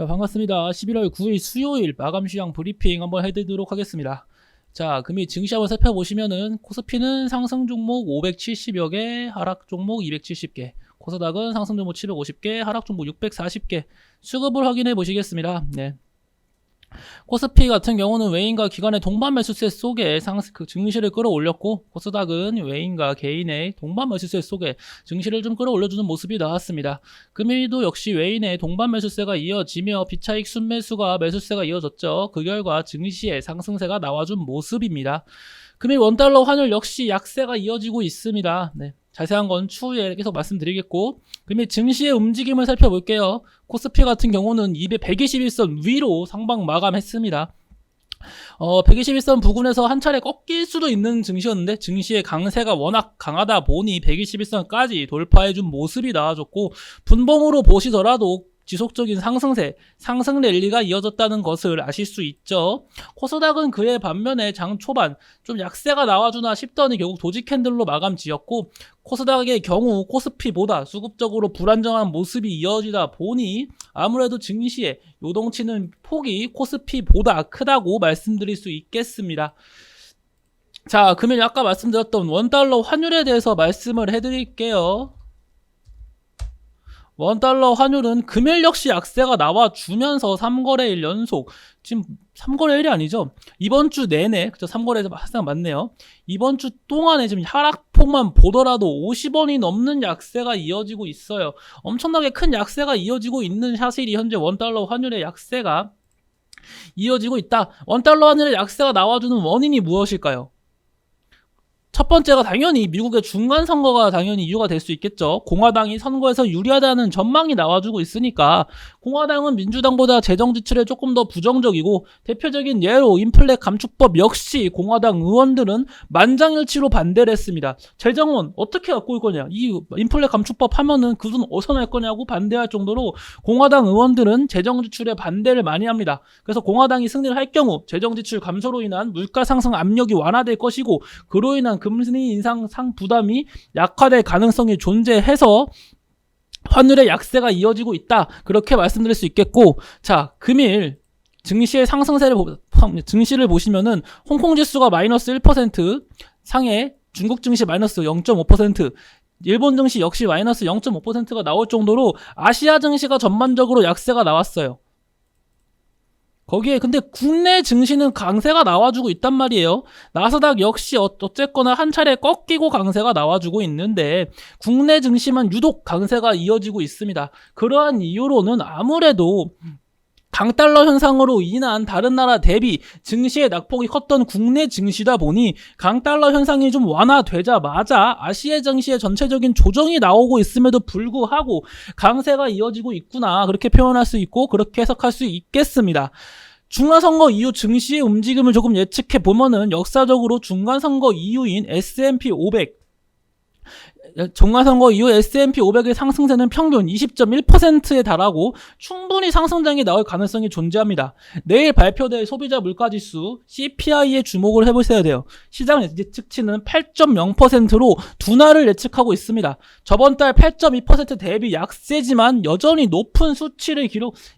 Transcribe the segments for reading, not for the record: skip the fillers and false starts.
자, 반갑습니다. 11월 9일 수요일 마감 시황 브리핑 한번 해드리도록 하겠습니다. 자, 금일 증시 한번 살펴보시면은 코스피는 상승 종목 570여 개, 하락 종목 270개, 코스닥은 상승 종목 750개, 하락 종목 640개, 수급을 확인해 보시겠습니다. 네. 코스피 같은 경우는 외인과 기관의 동반 매수세 속에 증시를 끌어올렸고, 코스닥은 외인과 개인의 동반 매수세 속에 증시를 좀 끌어올려주는 모습이 나왔습니다. 금일도 역시 외인의 동반 매수세가 이어지며 비차익 순매수가 매수세가 이어졌죠. 그 결과 증시의 상승세가 나와준 모습입니다. 금일 원달러 환율 역시 약세가 이어지고 있습니다. 네. 자세한 건 추후에 계속 말씀드리겠고, 금일 증시의 움직임을 살펴볼게요. 코스피 같은 경우는 121선 위로 상방 마감했습니다. 121선 부근에서 한 차례 꺾일 수도 있는 증시였는데, 증시의 강세가 워낙 강하다 보니 121선까지 돌파해준 모습이 나와줬고, 분봉으로 보시더라도 지속적인 상승세, 상승 랠리가 이어졌다는 것을 아실 수 있죠. 코스닥은 그에 반면에 장 초반 좀 약세가 나와주나 싶더니 결국 도지 캔들로 마감 지었고, 코스닥의 경우 코스피보다 수급적으로 불안정한 모습이 이어지다 보니 아무래도 증시의 요동치는 폭이 코스피보다 크다고 말씀드릴 수 있겠습니다. 자, 금일 아까 말씀드렸던 원달러 환율에 대해서 말씀을 해드릴게요. 원달러 환율은 금일 역시 약세가 나와주면서 3거래일 연속, 지금 3거래일이 아니죠? 이번 주 내내, 그쵸? 3거래에서 항상 맞네요. 이번 주 동안에 지금 하락폭만 보더라도 50원이 넘는 약세가 이어지고 있어요. 엄청나게 큰 약세가 이어지고 있는 사실이 현재 원달러 환율의 약세가 이어지고 있다. 원달러 환율의 약세가 나와주는 원인이 무엇일까요? 첫 번째가 당연히 미국의 중간선거가 당연히 이유가 될 수 있겠죠. 공화당이 선거에서 유리하다는 전망이 나와주고 있으니까 공화당은 민주당보다 재정 지출에 조금 더 부정적이고, 대표적인 예로 인플레 감축법 역시 공화당 의원들은 만장일치로 반대를 했습니다. 재정은 어떻게 갖고 올 거냐, 이 인플레 감축법 하면은 그 돈 어디서 낼 거냐고 반대할 정도로 공화당 의원들은 재정 지출에 반대를 많이 합니다. 그래서 공화당이 승리를 할 경우 재정 지출 감소로 인한 물가 상승 압력이 완화될 것이고, 그로 인한 금리 인상 부담이 약화될 가능성이 존재해서 환율의 약세가 이어지고 있다, 그렇게 말씀드릴 수 있겠고, 자, 금일 증시의 증시를 보시면은 홍콩 지수가 마이너스 1% 상해, 중국 증시 마이너스 0.5%, 일본 증시 역시 마이너스 0.5%가 나올 정도로 아시아 증시가 전반적으로 약세가 나왔어요. 거기에 근데 국내 증시는 강세가 나와주고 있단 말이에요. 나스닥 역시 어쨌거나 한 차례 꺾이고 강세가 나와주고 있는데, 국내 증시만 유독 강세가 이어지고 있습니다. 그러한 이유로는 아무래도 강달러 현상으로 인한 다른 나라 대비 증시의 낙폭이 컸던 국내 증시다 보니 강달러 현상이 좀 완화되자마자 아시아 증시의 전체적인 조정이 나오고 있음에도 불구하고 강세가 이어지고 있구나, 그렇게 표현할 수 있고 그렇게 해석할 수 있겠습니다. 중간선거 이후 증시의 움직임을 조금 예측해 보면은 역사적으로 중간선거 이후인 S&P 500, 중간선거 이후 S&P 500의 상승세는 평균 20.1%에 달하고 충분히 상승장이 나올 가능성이 존재합니다. 내일 발표될 소비자 물가지수 CPI에 주목을 해보셔야 돼요. 시장 예측치는 8.0%로 둔화를 예측하고 있습니다. 저번 달 8.2% 대비 약세지만 여전히 높은 수치를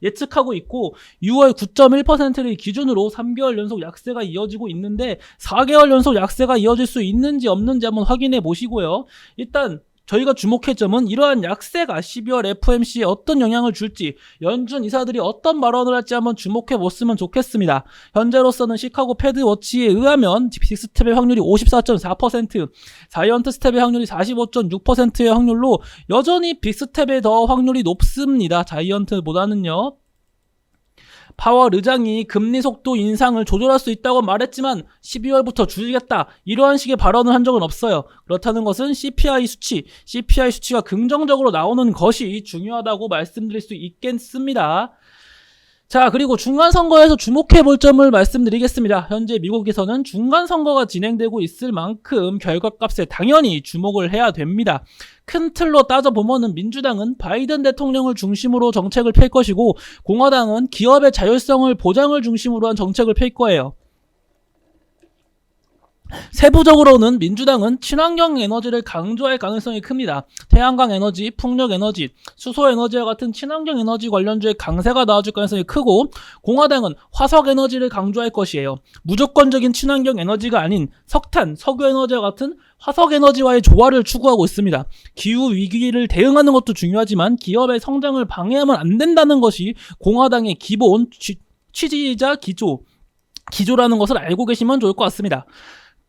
예측하고 있고, 6월 9.1%를 기준으로 3개월 연속 약세가 이어지고 있는데 4개월 연속 약세가 이어질 수 있는지 없는지 한번 확인해 보시고요. 일단 저희가 주목할 점은 이러한 약세가 12월 FOMC에 어떤 영향을 줄지, 연준 이사들이 어떤 발언을 할지 한번 주목해 보시면 좋겠습니다. 현재로서는 시카고 패드워치에 의하면 빅스텝의 확률이 54.4%, 자이언트 스텝의 확률이 45.6%의 확률로 여전히 빅스텝의 더 확률이 높습니다. 자이언트보다는요. 파월 의장이 금리 속도 인상을 조절할 수 있다고 말했지만 12월부터 줄이겠다, 이러한 식의 발언을 한 적은 없어요. 그렇다는 것은 CPI 수치가 긍정적으로 나오는 것이 중요하다고 말씀드릴 수 있겠습니다. 자, 그리고 중간선거에서 주목해 볼 점을 말씀드리겠습니다. 현재 미국에서는 중간선거가 진행되고 있을 만큼 결과값에 당연히 주목을 해야 됩니다. 큰 틀로 따져보면은 민주당은 바이든 대통령을 중심으로 정책을 펼 것이고, 공화당은 기업의 자율성을 보장을 중심으로 한 정책을 펼 거예요. 세부적으로는 민주당은 친환경 에너지를 강조할 가능성이 큽니다. 태양광 에너지, 풍력 에너지, 수소 에너지와 같은 친환경 에너지 관련주의 강세가 나와줄 가능성이 크고, 공화당은 화석 에너지를 강조할 것이에요. 무조건적인 친환경 에너지가 아닌 석탄, 석유 에너지와 같은 화석 에너지와의 조화를 추구하고 있습니다. 기후 위기를 대응하는 것도 중요하지만 기업의 성장을 방해하면 안 된다는 것이 공화당의 기본 취지이자 기조라는 것을 알고 계시면 좋을 것 같습니다.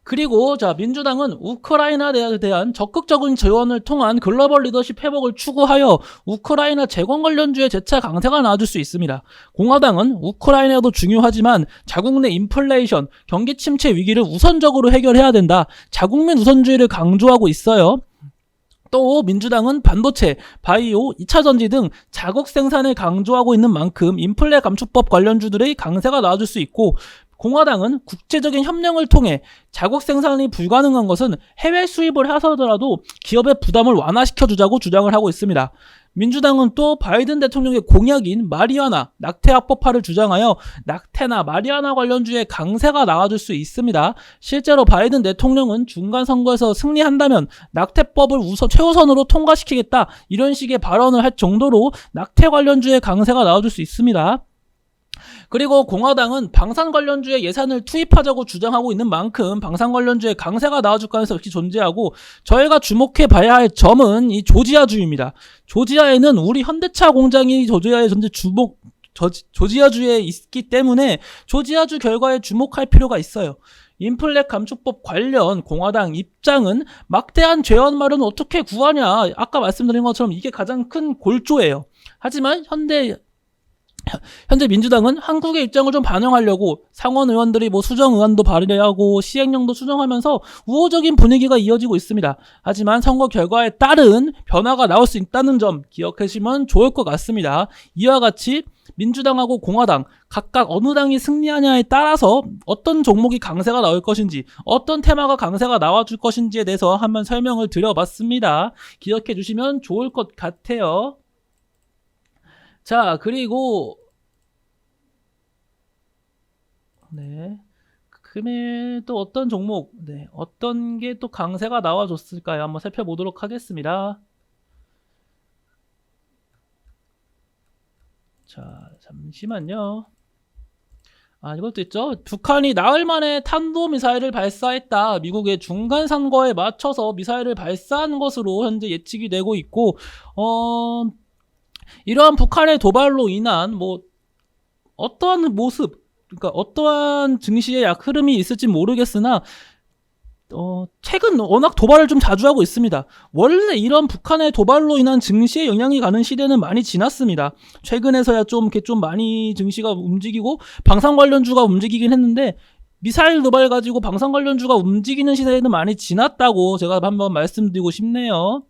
그리고 민주당은 우크라이나에 대한 적극적인 지원을 통한 글로벌 리더십 회복을 추구하여 우크라이나 재건 관련주의 재차 강세가 나와줄 수 있습니다. 공화당은 우크라이나도 중요하지만 자국 내 인플레이션, 경기 침체 위기를 우선적으로 해결해야 된다. 자국민 우선주의를 강조하고 있어요. 또 민주당은 반도체, 바이오, 2차전지 등 자국 생산을 강조하고 있는 만큼 인플레 감축법 관련주들의 강세가 나와줄 수 있고, 공화당은 국제적인 협력을 통해 자국 생산이 불가능한 것은 해외 수입을 하더라도 기업의 부담을 완화시켜주자고 주장을 하고 있습니다. 민주당은 또 바이든 대통령의 공약인 마리아나, 낙태 합법화를 주장하여 낙태나 마리아나 관련주의 강세가 나와줄 수 있습니다. 실제로 바이든 대통령은 중간 선거에서 승리한다면 낙태법을 최우선으로 통과시키겠다, 이런 식의 발언을 할 정도로 낙태 관련주의 강세가 나와줄 수 있습니다. 그리고 공화당은 방산 관련주에 예산을 투입하자고 주장하고 있는 만큼 방산 관련주에 강세가 나와줄 가능성이 역시 존재하고, 저희가 주목해 봐야 할 점은 이 조지아주입니다. 조지아에는 우리 현대차 공장이 조지아에 현재 조지아주에 있기 때문에 조지아주 결과에 주목할 필요가 있어요. 인플레 감축법 관련 공화당 입장은 막대한 재원 마련을 어떻게 구하냐, 아까 말씀드린 것처럼 이게 가장 큰 골조예요. 하지만 현재 민주당은 한국의 입장을 좀 반영하려고 상원 의원들이 수정 의안도 발의하고 시행령도 수정하면서 우호적인 분위기가 이어지고 있습니다. 하지만 선거 결과에 따른 변화가 나올 수 있다는 점 기억하시면 좋을 것 같습니다. 이와 같이 민주당하고 공화당 각각 어느 당이 승리하냐에 따라서 어떤 종목이 강세가 나올 것인지, 어떤 테마가 강세가 나와줄 것인지에 대해서 한번 설명을 드려봤습니다. 기억해 주시면 좋을 것 같아요. 자, 그리고 금일 또 어떤 종목, 어떤 게 또 강세가 나와줬을까요? 한번 살펴보도록 하겠습니다. 자, 잠시만요. 이것도 있죠. 북한이 나흘 만에 탄도미사일을 발사했다. 미국의 중간 선거에 맞춰서 미사일을 발사한 것으로 현재 예측이 되고 있고, 이러한 북한의 도발로 인한 어떠한 모습, 그러니까 어떠한 증시의 흐름이 있을지 모르겠으나 최근 워낙 도발을 좀 자주 하고 있습니다. 원래 이런 북한의 도발로 인한 증시에 영향이 가는 시대는 많이 지났습니다. 최근에서야 좀 많이 증시가 움직이고 방산 관련주가 움직이긴 했는데, 미사일 도발 가지고 방산 관련주가 움직이는 시대는 많이 지났다고 제가 한번 말씀드리고 싶네요.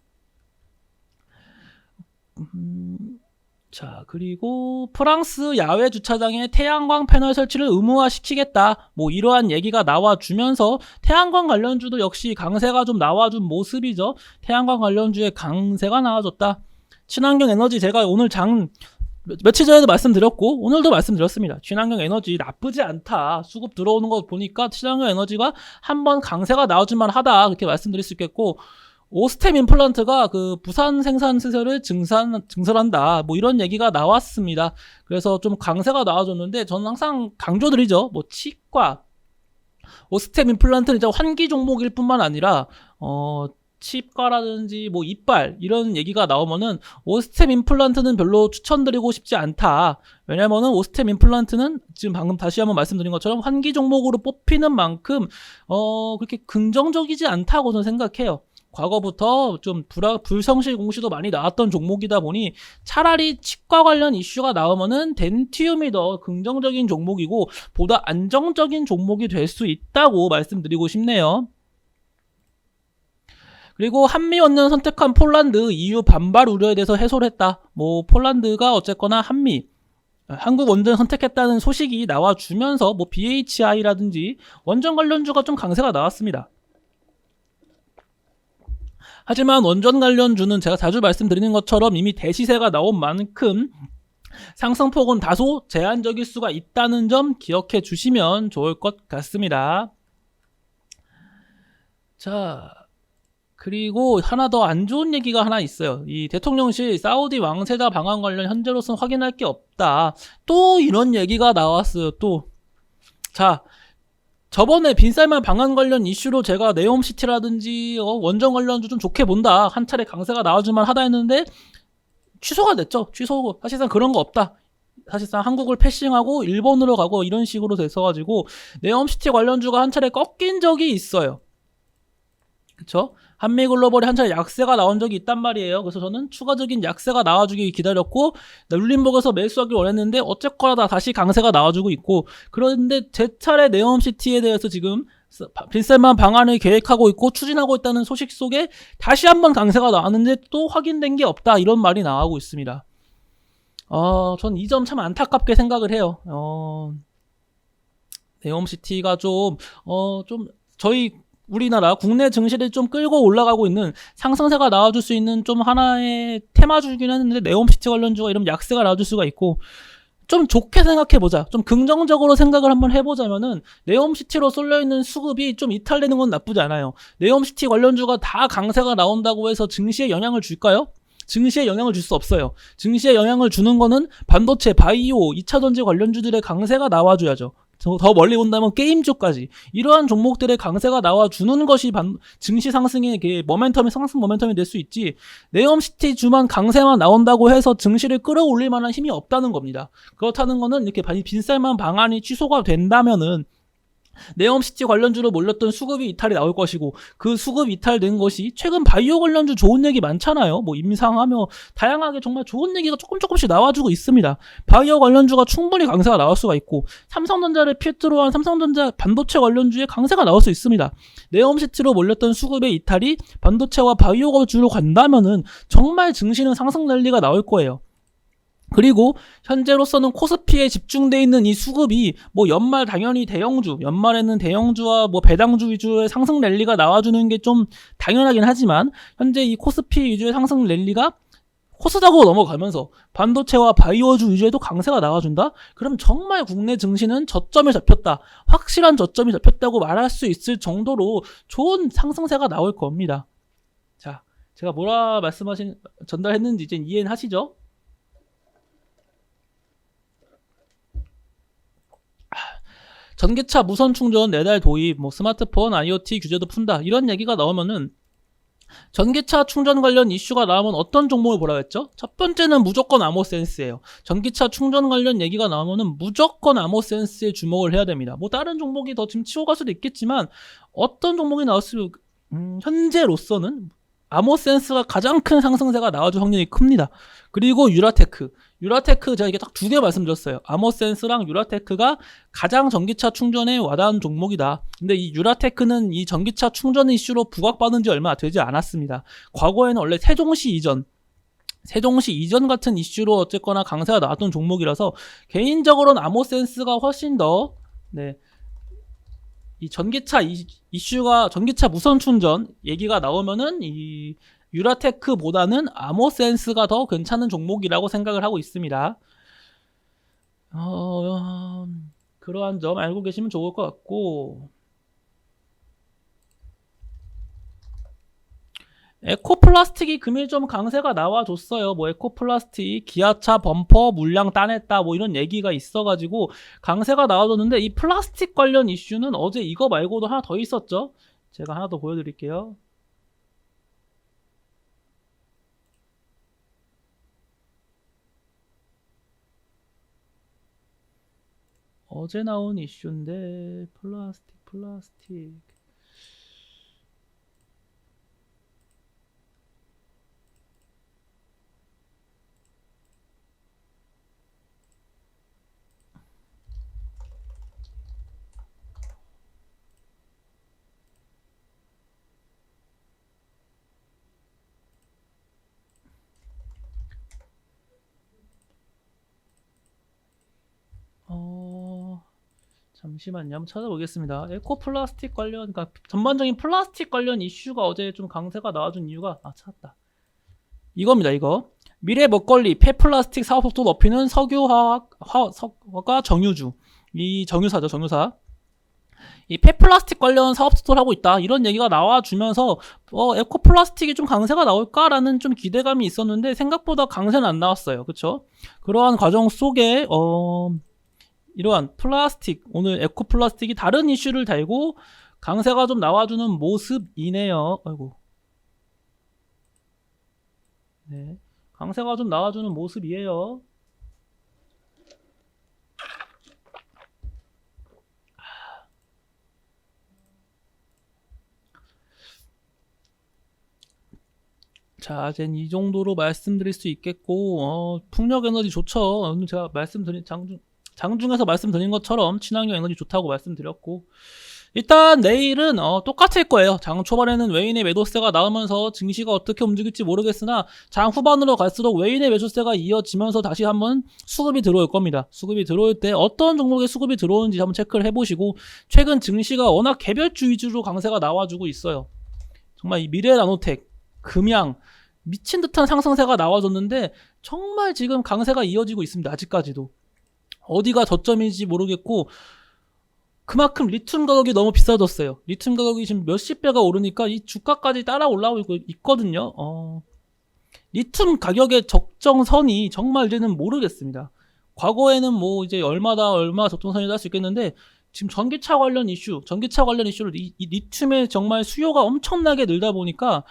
자, 그리고 프랑스 야외 주차장에 태양광 패널 설치를 의무화시키겠다, 이러한 얘기가 나와주면서 태양광 관련주도 역시 강세가 좀 나와준 모습이죠. 태양광 관련주의 강세가 나와줬다. 친환경 에너지, 제가 오늘 며칠 전에도 말씀드렸고 오늘도 말씀드렸습니다. 친환경 에너지 나쁘지 않다. 수급 들어오는 거 보니까 친환경 에너지가 한번 강세가 나와줄만 하다, 그렇게 말씀드릴 수 있겠고, 오스템 임플란트가 부산 생산 시설을 증설한다, 이런 얘기가 나왔습니다. 그래서 좀 강세가 나와줬는데, 저는 항상 강조드리죠. 치과, 오스템 임플란트는 이제 환기 종목일 뿐만 아니라 치과라든지 이빨, 이런 얘기가 나오면은 오스템 임플란트는 별로 추천드리고 싶지 않다. 왜냐면은 오스템 임플란트는 지금 방금 다시 한번 말씀드린 것처럼 환기 종목으로 뽑히는 만큼 그렇게 긍정적이지 않다고 저는 생각해요. 과거부터 좀 불성실 공시도 많이 나왔던 종목이다 보니 차라리 치과 관련 이슈가 나오면은 덴티움이 더 긍정적인 종목이고 보다 안정적인 종목이 될 수 있다고 말씀드리고 싶네요. 그리고 한미 원전 선택한 폴란드, EU 반발 우려에 대해서 해소를 했다. 폴란드가 어쨌거나 한국 원전 선택했다는 소식이 나와주면서 BHI라든지 원전 관련주가 좀 강세가 나왔습니다. 하지만 원전 관련주는 제가 자주 말씀드리는 것처럼 이미 대시세가 나온 만큼 상승폭은 다소 제한적일 수가 있다는 점 기억해 주시면 좋을 것 같습니다. 자, 그리고 하나 더 안 좋은 얘기가 하나 있어요. 이 대통령실 사우디 왕세자 방한 관련 현재로서는 확인할 게 없다. 또 이런 얘기가 나왔어요. 또. 자, 저번에 빈살만 방한 관련 이슈로 제가 네옴시티라든지 원전 관련도 좀 좋게 본다. 한 차례 강세가 나와줄만 하다 했는데 취소가 됐죠. 취소고 사실상 그런 거 없다. 사실상 한국을 패싱하고 일본으로 가고 이런 식으로 됐어가지고 네옴시티 관련주가 한 차례 꺾인 적이 있어요. 그쵸? 한미글로벌이 한 차례 약세가 나온 적이 있단 말이에요. 그래서 저는 추가적인 약세가 나와주길 기다렸고 룰림버그에서 매수하길 원했는데 어쨌거나 다 다시 강세가 나와주고 있고, 그런데 제 차례 네옴시티에 대해서 지금 빈셀만 방안을 계획하고 있고 추진하고 있다는 소식 속에 다시 한번 강세가 나왔는데 또 확인된 게 없다, 이런 말이 나오고 있습니다. 전 이 점 참 안타깝게 생각을 해요. 네옴시티가 좀 저희 우리나라 국내 증시를 좀 끌고 올라가고 있는 상승세가 나와줄 수 있는 좀 하나의 테마주긴 했는데, 네옴시티 관련주가 이런 약세가 나와줄 수가 있고, 좀 좋게 생각해보자. 좀 긍정적으로 생각을 한번 해보자면은 네옴시티로 쏠려있는 수급이 좀 이탈되는 건 나쁘지 않아요. 네옴시티 관련주가 다 강세가 나온다고 해서 증시에 영향을 줄까요? 증시에 영향을 줄 수 없어요. 증시에 영향을 주는 거는 반도체, 바이오, 2차전지 관련주들의 강세가 나와줘야죠. 더 멀리 본다면 게임 쪽까지 이러한 종목들의 강세가 나와주는 것이 증시 상승의 상승 모멘텀이 될 수 있지, 네옴시티 주만 강세만 나온다고 해서 증시를 끌어올릴 만한 힘이 없다는 겁니다. 그렇다는 거는 이렇게 빈살만 방안이 취소가 된다면은 네옴시티 관련주로 몰렸던 수급이 이탈이 나올 것이고, 그 수급 이탈된 것이 최근 바이오 관련주 좋은 얘기 많잖아요. 뭐 임상하며 다양하게 정말 좋은 얘기가 조금씩 나와주고 있습니다. 바이오 관련주가 충분히 강세가 나올 수가 있고, 삼성전자를 필두로 한 삼성전자 반도체 관련주에 강세가 나올 수 있습니다. 네옴시티로 몰렸던 수급의 이탈이 반도체와 바이오 주로 간다면은 정말 증시는 상승 랠리가 나올 거예요. 그리고 현재로서는 코스피에 집중되어 있는 이 수급이 뭐 연말 당연히 연말에는 대형주와 뭐 배당주 위주의 상승 랠리가 나와주는 게 좀 당연하긴 하지만, 현재 이 코스피 위주의 상승 랠리가 코스닥으로 넘어가면서 반도체와 바이오주 위주에도 강세가 나와준다? 그럼 정말 국내 증시는 저점에 잡혔다, 확실한 저점이 잡혔다고 말할 수 있을 정도로 좋은 상승세가 나올 겁니다. 자, 제가 뭐라 전달했는지 이제 이해는 하시죠? 전기차 무선 충전 4달 도입, 뭐 스마트폰, IoT 규제도 푼다, 이런 얘기가 나오면은 전기차 충전 관련 이슈가 나오면 어떤 종목을 보라고 했죠? 첫 번째는 무조건 아모센스예요. 전기차 충전 관련 얘기가 나오면은 무조건 아모센스에 주목을 해야 됩니다. 뭐 다른 종목이 더 지금 치고 갈 수도 있겠지만 어떤 종목이 나왔으면 현재로서는 아모센스가 가장 큰 상승세가 나와줄 확률이 큽니다. 그리고 유라테크 제가 이게 딱 2개 말씀드렸어요. 아모센스랑 유라테크가 가장 전기차 충전에 와닿은 종목이다. 근데 이 유라테크는 이 전기차 충전 이슈로 부각받은 지 얼마 되지 않았습니다. 과거에는 원래 세종시 이전 같은 이슈로 어쨌거나 강세가 나왔던 종목이라서 개인적으로는 아모센스가 훨씬 더 이 전기차 이슈가, 전기차 무선 충전 얘기가 나오면은 이 유라테크보다는 아모센스가 더 괜찮은 종목이라고 생각을 하고 있습니다. 그러한 점 알고 계시면 좋을 것 같고, 에코플라스틱이 금일 좀 강세가 나와줬어요. 뭐 에코플라스틱 기아차 범퍼 물량 따냈다 뭐 이런 얘기가 있어가지고 강세가 나와줬는데, 이 플라스틱 관련 이슈는 어제 이거 말고도 하나 더 있었죠. 제가 하나 더 보여드릴게요. 어제 나온 이슈인데 플라스틱 잠시만요. 한번 찾아보겠습니다. 에코플라스틱 관련, 그러니까 전반적인 플라스틱 관련 이슈가 어제 좀 강세가 나와준 이유가, 찾았다. 이겁니다, 이거. 미래 먹거리, 폐플라스틱 사업 속도 높이는 석유화학과 정유주. 이 정유사죠, 정유사. 이 폐플라스틱 관련 사업 스토어를 하고 있다. 이런 얘기가 나와주면서 에코플라스틱이 좀 강세가 나올까라는 좀 기대감이 있었는데 생각보다 강세는 안 나왔어요. 그쵸? 그러한 과정 속에 이러한 플라스틱, 오늘 에코플라스틱이 다른 이슈를 달고 강세가 좀 나와주는 모습이네요. 아이고. 네. 강세가 좀 나와주는 모습이에요. 자, 이제 이 정도로 말씀드릴 수 있겠고, 풍력 에너지 좋죠. 오늘 제가 장중에서 말씀드린 것처럼 친환경 에너지 좋다고 말씀드렸고, 일단 내일은 똑같을 거예요. 장 초반에는 외인의 매도세가 나오면서 증시가 어떻게 움직일지 모르겠으나 장 후반으로 갈수록 외인의 매수세가 이어지면서 다시 한번 수급이 들어올 겁니다. 수급이 들어올 때 어떤 종목에 수급이 들어오는지 한번 체크를 해보시고, 최근 증시가 워낙 개별주 위주로 강세가 나와주고 있어요. 정말 이 미래나노텍, 금양 미친 듯한 상승세가 나와줬는데 정말 지금 강세가 이어지고 있습니다. 아직까지도 어디가 저점인지 모르겠고, 그만큼 리튬 가격이 너무 비싸졌어요. 리튬 가격이 지금 몇십 배가 오르니까 이 주가까지 따라 올라오고 있거든요. 리튬 가격의 적정선이 정말 이제는 모르겠습니다. 과거에는 뭐 이제 얼마 적정선이다 할 수 있겠는데, 지금 전기차 관련 이슈를 이 리튬의 정말 수요가 엄청나게 늘다 보니까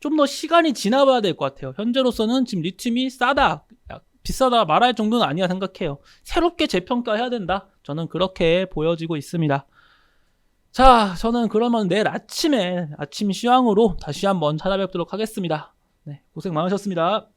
좀 더 시간이 지나봐야 될 것 같아요. 현재로서는 지금 리튬이 비싸다 말할 정도는 아니야 생각해요. 새롭게 재평가해야 된다. 저는 그렇게 보여지고 있습니다. 자, 저는 그러면 내일 아침 시황으로 다시 한번 찾아뵙도록 하겠습니다. 네, 고생 많으셨습니다.